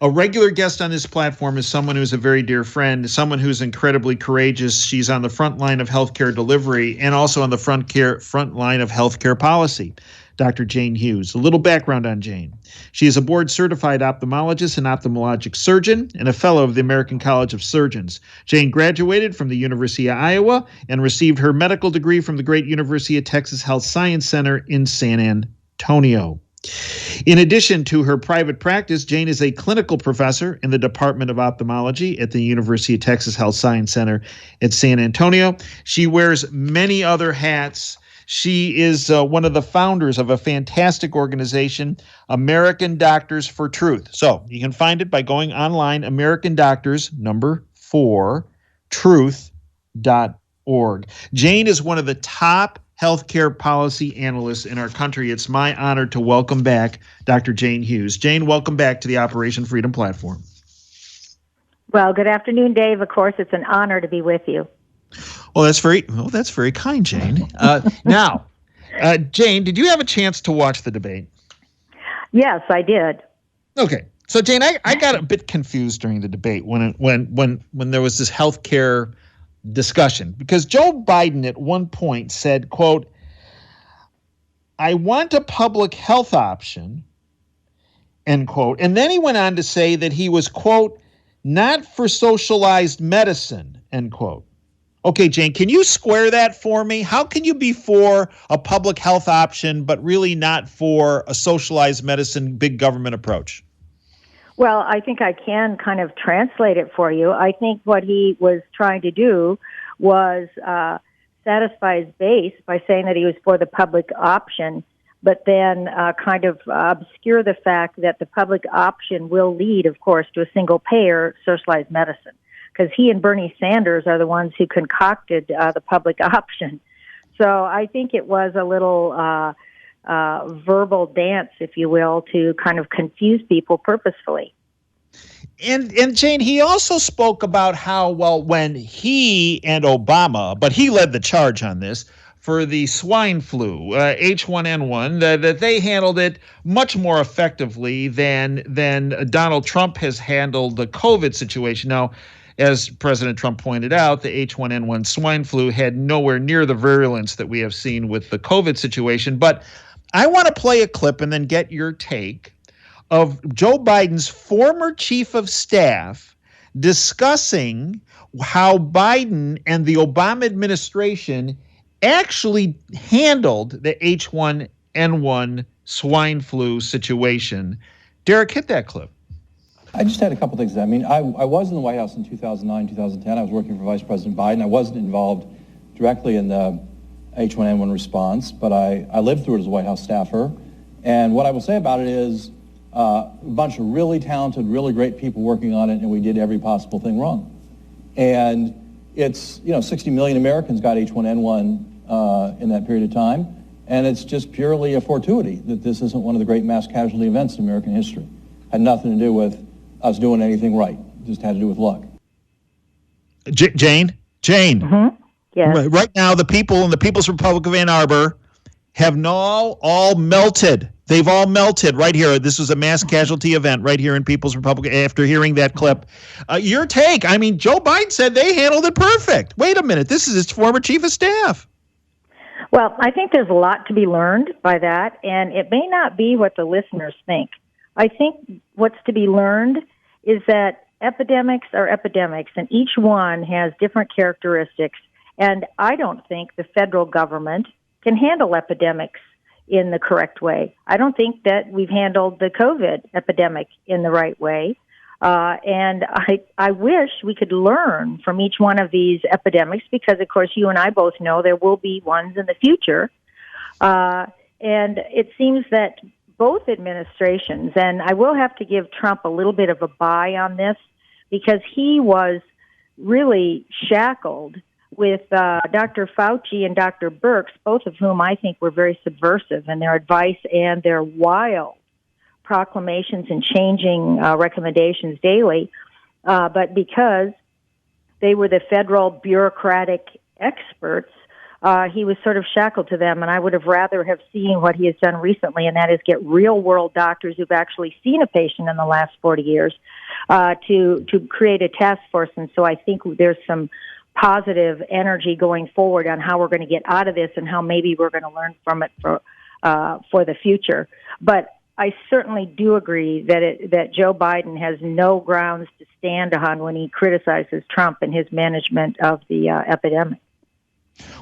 A regular guest on this platform is someone who's a very dear friend, someone who's incredibly courageous. She's on the front line of healthcare delivery and also on the front line of healthcare policy. Dr. Jane Hughes. A little background on Jane. She is a board-certified ophthalmologist and ophthalmologic surgeon and a fellow of the American College of Surgeons. Jane graduated from the University of Iowa and received her medical degree from the great University of Texas Health Science Center in San Antonio. In addition to her private practice, Jane is a clinical professor in the Department of Ophthalmology at the University of Texas Health Science Center at San Antonio. She wears many other hats. She is one of the founders of a fantastic organization, American Doctors for Truth. So you can find it by going online, American Doctors, 4, truth.org. Jane is one of the top healthcare policy analysts in our country. It's my honor to welcome back Dr. Jane Hughes. Jane, welcome back to the Operation Freedom platform. Well, good afternoon, Dave. Of course, it's an honor to be with you. Well, that's very kind, Jane. Now, Jane, did you have a chance to watch the debate? Yes, I did. Okay. So, Jane, I got a bit confused during the debate when there was this healthcare discussion, because Joe Biden at one point said, quote, "I want a public health option," end quote. And then he went on to say that he was, quote, "not for socialized medicine," end quote. Okay, Jane, can you square that for me? How can you be for a public health option, but really not for a socialized medicine, big government approach? Well, I think I can kind of translate it for you. I think what he was trying to do was satisfy his base by saying that he was for the public option, but then kind of obscure the fact that the public option will lead, of course, to a single-payer socialized medicine, because he and Bernie Sanders are the ones who concocted the public option. So I think it was a little verbal dance, if you will, to kind of confuse people purposefully. And Jane, he also spoke about how, well, when he and Obama, but he led the charge on this, for the swine flu, H1N1, that they handled it much more effectively than Donald Trump has handled the COVID situation. Now, as President Trump pointed out, the H1N1 swine flu had nowhere near the virulence that we have seen with the COVID situation. But I want to play a clip and then get your take of Joe Biden's former chief of staff discussing how Biden and the Obama administration actually handled the H1N1 swine flu situation. Derek, hit that clip. I just had a couple things. I mean, I was in the White House in 2009, 2010. I was working for Vice President Biden. I wasn't involved directly in the H1N1 response, but I lived through it as a White House staffer. And what I will say about it is a bunch of really talented, really great people working on it, and we did every possible thing wrong. And it's, 60 million Americans got H1N1 in that period of time, and it's just purely a fortuity that this isn't one of the great mass casualty events in American history. Had nothing to do with us doing anything right. It just had to do with luck. Jane? Mm-hmm. Yes. Right now, the people in the People's Republic of Ann Arbor have now all melted. They've all melted right here. This was a mass casualty event right here in People's Republic after hearing that clip. Your take? I mean, Joe Biden said they handled it perfect. Wait a minute. This is his former chief of staff. Well, I think there's a lot to be learned by that, and it may not be what the listeners think. I think what's to be learned is that epidemics are epidemics, and each one has different characteristics. And I don't think the federal government can handle epidemics in the correct way. I don't think that we've handled the COVID epidemic in the right way. And I wish we could learn from each one of these epidemics because, of course, you and I both know there will be ones in the future. And it seems that both administrations, and I will have to give Trump a little bit of a bye on this because he was really shackled with Dr. Fauci and Dr. Birx, both of whom I think were very subversive in their advice and their wild proclamations and changing recommendations daily. But because they were the federal bureaucratic experts, he was sort of shackled to them, and I would have rather have seen what he has done recently, and that is get real-world doctors who've actually seen a patient in the last 40 years to create a task force. And so I think there's some positive energy going forward on how we're going to get out of this and how maybe we're going to learn from it for the future. But I certainly do agree that Joe Biden has no grounds to stand on when he criticizes Trump and his management of the epidemic.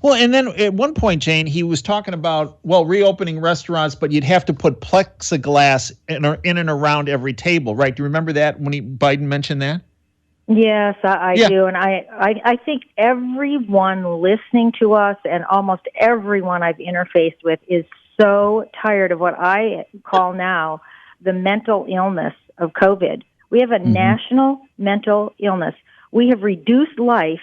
Well, and then at one point, Jane, he was talking about, well, reopening restaurants, but you'd have to put plexiglass in and around every table, right? Do you remember that when Biden mentioned that? Yes, I do. And I think everyone listening to us and almost everyone I've interfaced with is so tired of what I call now the mental illness of COVID. We have a national mental illness. We have reduced life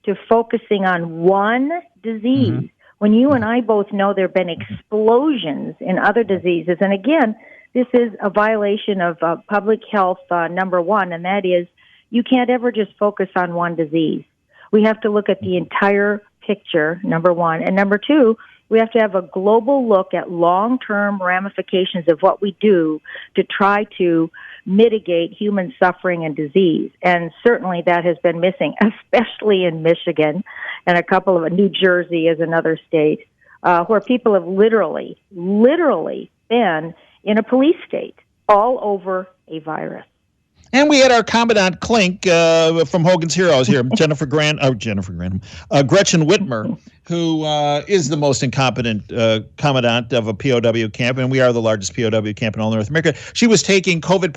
to focusing on one disease, when you and I both know there have been explosions in other diseases. And again, this is a violation of public health number one, and that is you can't ever just focus on one disease. We have to look at the entire picture, number one. And number two, we have to have a global look at long-term ramifications of what we do to try to mitigate human suffering and disease. And certainly that has been missing, especially in Michigan and a couple of New Jersey is another state, where people have literally been in a police state all over a virus. And we had our Commandant Klink from Hogan's Heroes here, Gretchen Whitmer, who is the most incompetent commandant of a POW camp, and we are the largest POW camp in all North America. She was taking COVID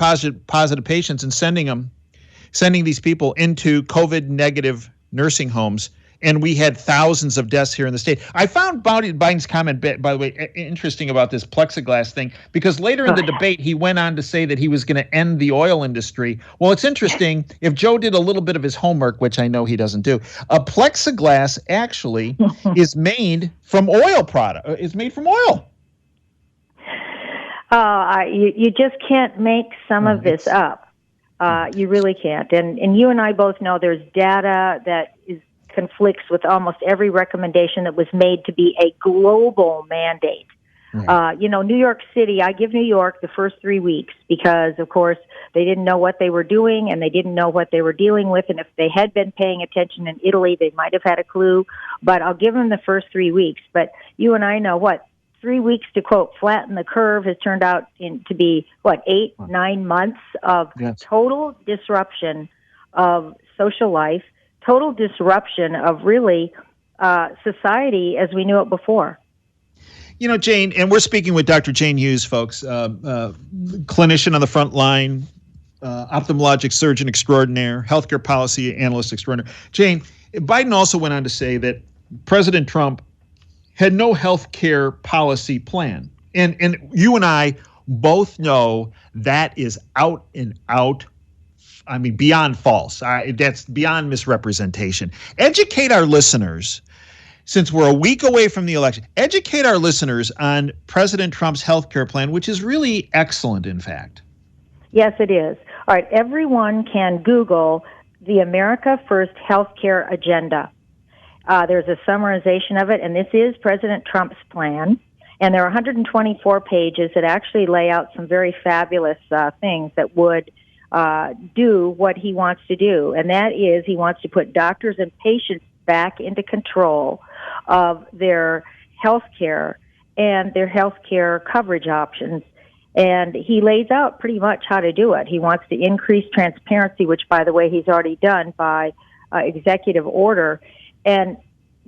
positive patients and sending these people into COVID negative nursing homes. And we had thousands of deaths here in the state. I found Biden's comment, by the way, interesting about this plexiglass thing, because later in the debate, he went on to say that he was going to end the oil industry. Well, it's interesting. If Joe did a little bit of his homework, which I know he doesn't do, a plexiglass actually is made from oil product. It's made from oil. You just can't make some of this up. You really can't. And you and I both know there's data that conflicts with almost every recommendation that was made to be a global mandate. New York City, I give New York the first 3 weeks because, of course, they didn't know what they were doing and they didn't know what they were dealing with. And if they had been paying attention in Italy, they might have had a clue. But I'll give them the first 3 weeks. But you and I know 3 weeks to, quote, flatten the curve has turned out to be, 8-9 months of total disruption of social life, total disruption of really society as we knew it before. You know, Jane, and we're speaking with Dr. Jane Hughes, folks, clinician on the front line, ophthalmologic surgeon extraordinaire, healthcare policy analyst extraordinaire. Jane, Biden also went on to say that President Trump had no healthcare policy plan. And you and I both know that is out and out, beyond false. That's beyond misrepresentation. Educate our listeners, since we're a week away from the election, educate our listeners on President Trump's health care plan, which is really excellent, in fact. Yes, it is. All right, everyone can Google the America First Healthcare Agenda. There's a summarization of it, and this is President Trump's plan. And there are 124 pages that actually lay out some very fabulous things that would do what he wants to do. And that is he wants to put doctors and patients back into control of their health care and their health care coverage options. And he lays out pretty much how to do it. He wants to increase transparency, which, by the way, he's already done by executive order. And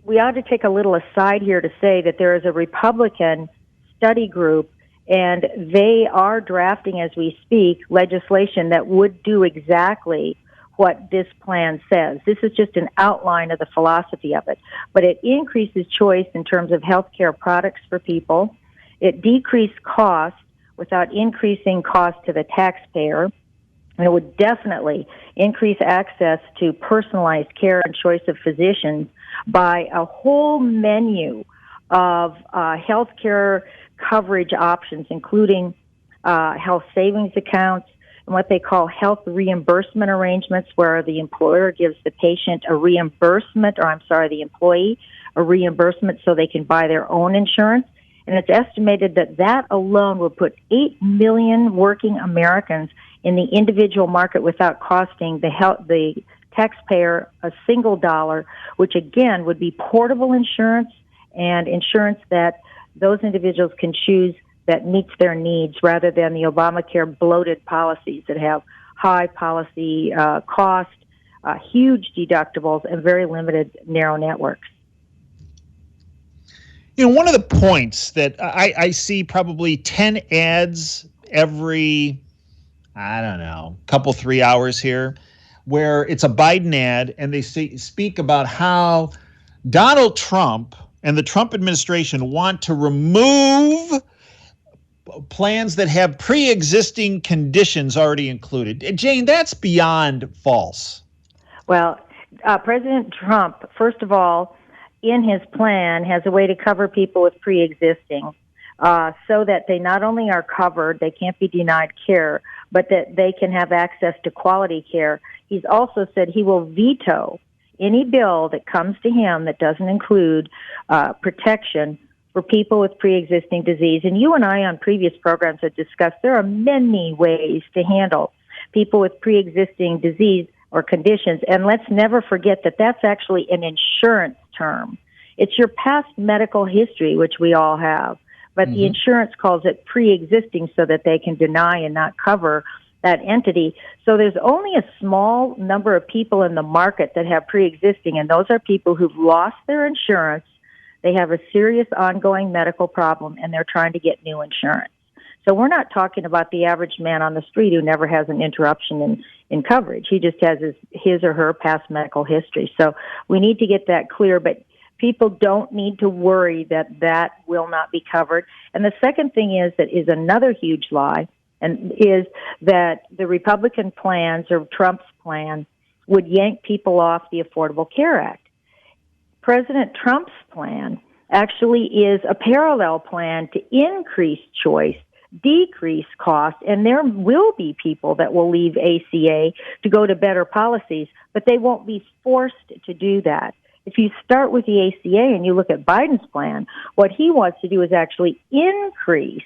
we ought to take a little aside here to say that there is a Republican study group, and they are drafting, as we speak, legislation that would do exactly what this plan says. This is just an outline of the philosophy of it. But it increases choice in terms of healthcare products for people. It decreases cost without increasing cost to the taxpayer. And it would definitely increase access to personalized care and choice of physicians by a whole menu of healthcare coverage options, including health savings accounts. what they call health reimbursement arrangements, where the employer gives the patient a reimbursement, or the employee a reimbursement so they can buy their own insurance. And it's estimated that that alone will put 8 million working Americans in the individual market without costing the taxpayer a single dollar, which again would be portable insurance and insurance that those individuals can choose that meets their needs, rather than the Obamacare bloated policies that have high policy cost, huge deductibles, and very limited narrow networks. You know, one of the points that I see probably 10 ads every, I don't know, couple, 3 hours here, where it's a Biden ad and they speak about how Donald Trump and the Trump administration want to remove plans that have pre-existing conditions already included. Jane, that's beyond false. Well, President Trump, first of all, in his plan, has a way to cover people with pre-existing, so that they not only are covered, they can't be denied care, but that they can have access to quality care. He's also said he will veto any bill that comes to him that doesn't include protection for people with pre-existing disease. And you and I on previous programs have discussed there are many ways to handle people with pre-existing disease or conditions. And let's never forget that that's actually an insurance term. It's your past medical history, which we all have, but the insurance calls it pre-existing so that they can deny and not cover that entity. So there's only a small number of people in the market that have pre-existing, and those are people who've lost their insurance. They have a serious ongoing medical problem, and they're trying to get new insurance. So we're not talking about the average man on the street who never has an interruption in coverage. He just has his or her past medical history. So we need to get that clear, but people don't need to worry that that will not be covered. And the second thing is another huge lie, and is that the Republican plans or Trump's plan would yank people off the Affordable Care Act. President Trump's plan actually is a parallel plan to increase choice, decrease cost, and there will be people that will leave ACA to go to better policies, but they won't be forced to do that. If you start with the ACA and you look at Biden's plan, what he wants to do is actually increase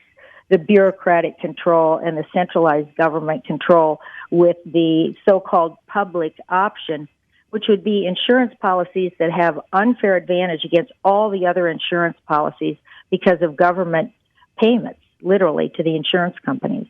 the bureaucratic control and the centralized government control with the so-called public option, which would be insurance policies that have unfair advantage against all the other insurance policies because of government payments, literally, to the insurance companies.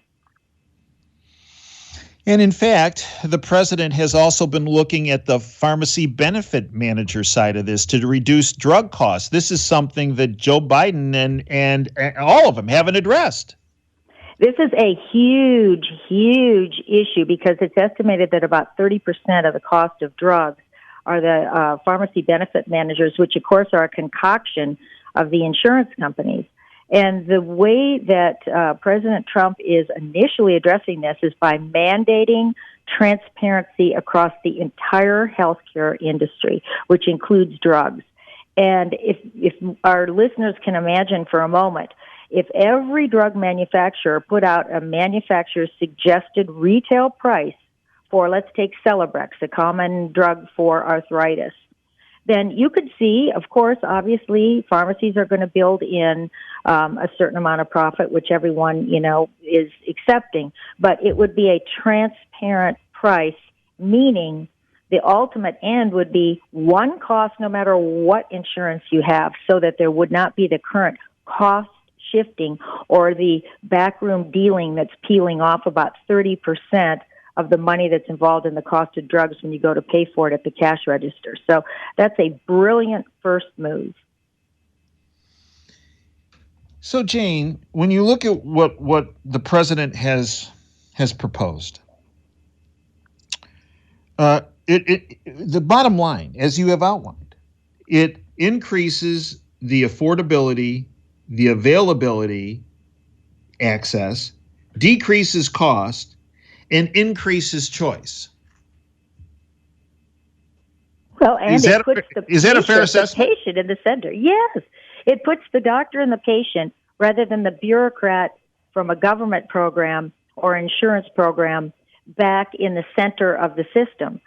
And in fact, the president has also been looking at the pharmacy benefit manager side of this to reduce drug costs. This is something that Joe Biden and all of them haven't addressed. This is a huge, huge issue because it's estimated that about 30% of the cost of drugs are the pharmacy benefit managers, which, of course, are a concoction of the insurance companies. And the way that President Trump is initially addressing this is by mandating transparency across the entire healthcare industry, which includes drugs. And if our listeners can imagine for a moment, if every drug manufacturer put out a manufacturer's suggested retail price for, let's take Celebrex, a common drug for arthritis, then you could see, of course, obviously, pharmacies are going to build in a certain amount of profit, which everyone, is accepting. But it would be a transparent price, meaning the ultimate end would be one cost no matter what insurance you have, so that there would not be the current cost shifting or the backroom dealing that's peeling off about 30% of the money that's involved in the cost of drugs when you go to pay for it at the cash register. So that's a brilliant first move. So, Jane, when you look at what the president has proposed, the bottom line, as you have outlined, it increases the affordability, the availability, access, decreases cost, and increases choice. Well, and is that a fair assessment? The patient in the center. Yes, it puts the doctor and the patient rather than the bureaucrat from a government program or insurance program back in the center of the system.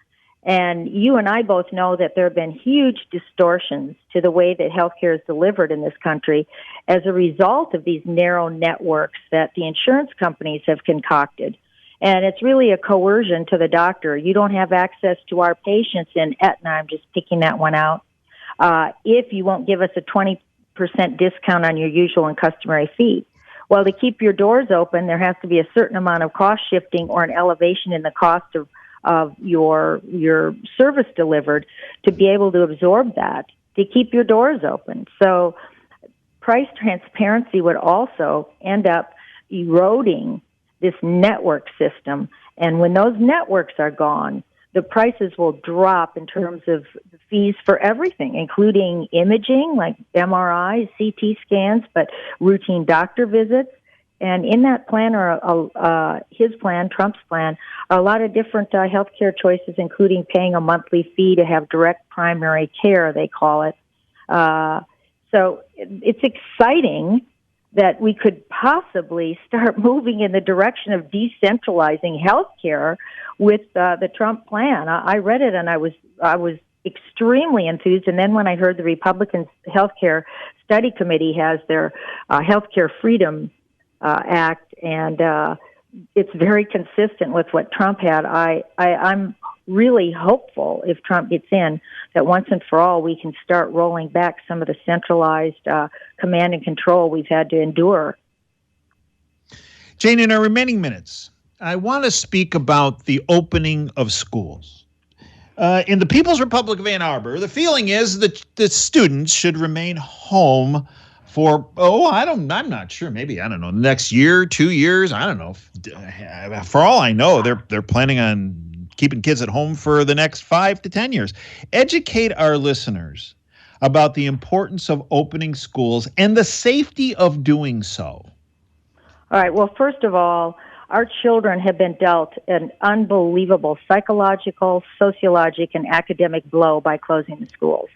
And you and I both know that there have been huge distortions to the way that healthcare is delivered in this country as a result of these narrow networks that the insurance companies have concocted. And it's really a coercion to the doctor. You don't have access to our patients in Aetna. I'm just picking that one out. If you won't give us a 20% discount on your usual and customary fee. Well, to keep your doors open, there has to be a certain amount of cost shifting or an elevation in the cost of your service delivered to be able to absorb that, to keep your doors open. So price transparency would also end up eroding this network system. And when those networks are gone, the prices will drop in terms of the fees for everything, including imaging like MRIs, CT scans, but routine doctor visits. And in that plan, or his plan, Trump's plan, are a lot of different healthcare choices, including paying a monthly fee to have direct primary care, they call it. So it's exciting that we could possibly start moving in the direction of decentralizing healthcare with the Trump plan. I read it and I was extremely enthused. And then when I heard the Republican Healthcare Study Committee has their Healthcare Freedom Act, and it's very consistent with what Trump had. I'm really hopeful, if Trump gets in, that once and for all we can start rolling back some of the centralized command and control we've had to endure. Jane, in our remaining minutes, I want to speak about the opening of schools. In the People's Republic of Ann Arbor, the feeling is that the students should remain home for, I'm not sure, maybe, I don't know, next year, 2 years, I don't know. For all I know, they're planning on keeping kids at home for the next 5 to 10 years. Educate our listeners about the importance of opening schools and the safety of doing so. All right. Well, first of all, our children have been dealt an unbelievable psychological, sociologic, and academic blow by closing the schools.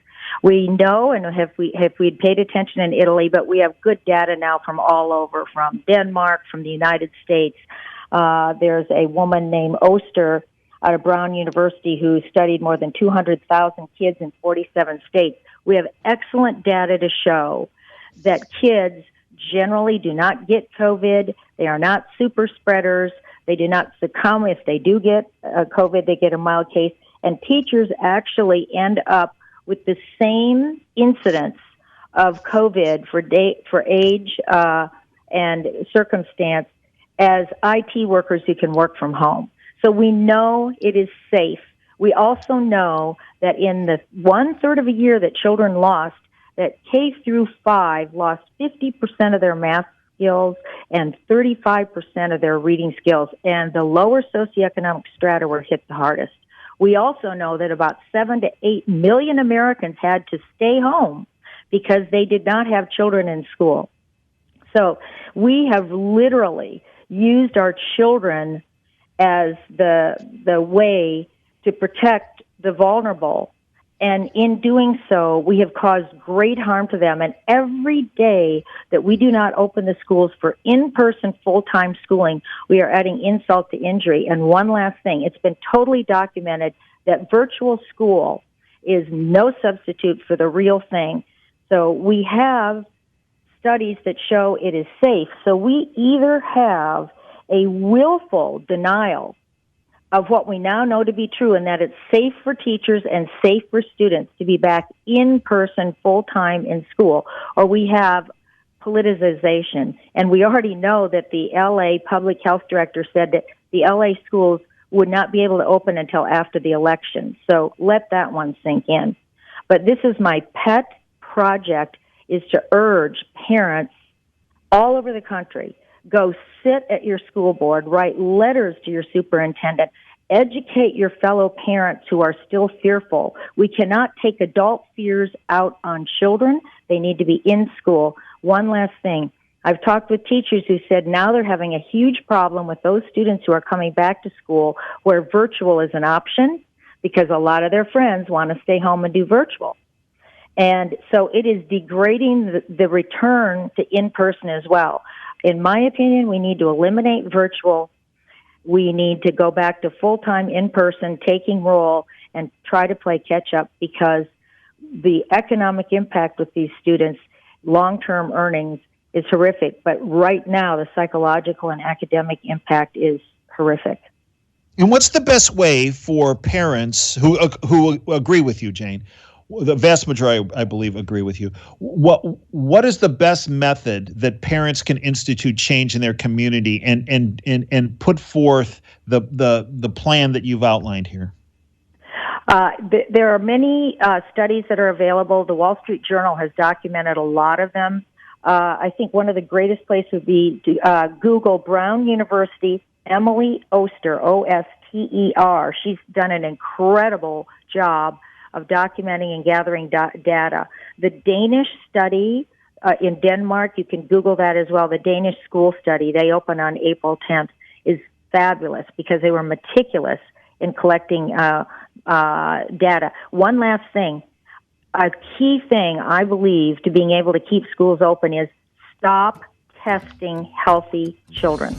We know, and if we'd paid attention in Italy, but we have good data now from all over, from Denmark, from the United States. There's a woman named Oster out of Brown University who studied more than 200,000 kids in 47 states. We have excellent data to show that kids generally do not get COVID. They are not super spreaders. They do not succumb. If they do get COVID, they get a mild case. And teachers actually end up with the same incidence of COVID for age and circumstance as IT workers who can work from home. So we know it is safe. We also know that in the 1/3 of a year that children lost, that K through 5 lost 50% of their math skills and 35% of their reading skills, and the lower socioeconomic strata were hit the hardest. We also know that about 7 to 8 million Americans had to stay home because they did not have children in school. So we have literally used our children as the way to protect the vulnerable. And in doing so, we have caused great harm to them. And every day that we do not open the schools for in-person full-time schooling, we are adding insult to injury. And one last thing, it's been totally documented that virtual school is no substitute for the real thing. So we have studies that show it is safe. So we either have a willful denial of what we now know to be true, and that it's safe for teachers and safe for students to be back in person full-time in school, or we have politicization. And we already know that the LA public health director said that the LA schools would not be able to open until after the election. So let that one sink in. But this is my pet project, is to urge parents all over the country, go sit at your school board, write letters to your superintendent, educate your fellow parents who are still fearful. We cannot take adult fears out on children. They need to be in school. One last thing. I've talked with teachers who said now they're having a huge problem with those students who are coming back to school where virtual is an option because a lot of their friends want to stay home and do virtual. And so it is degrading the return to in-person as well. In my opinion, we need to eliminate virtual, we need to go back to full-time in-person taking role and try to play catch-up, because the economic impact with these students, long-term earnings, is horrific. But right now, the psychological and academic impact is horrific. And what's the best way for parents who agree with you, Jane? The vast majority, I believe, agree with you. What is the best method that parents can institute change in their community and put forth the plan that you've outlined here? There are many studies that are available. The Wall Street Journal has documented a lot of them. I think one of the greatest places would be to Google Brown University, Emily Oster, O-S-T-E-R. She's done an incredible job of documenting and gathering data. The Danish study in Denmark, you can Google that as well. The Danish school study, they opened on April 10th, is fabulous because they were meticulous in collecting data. One last thing. A key thing, I believe, to being able to keep schools open is stop testing healthy children.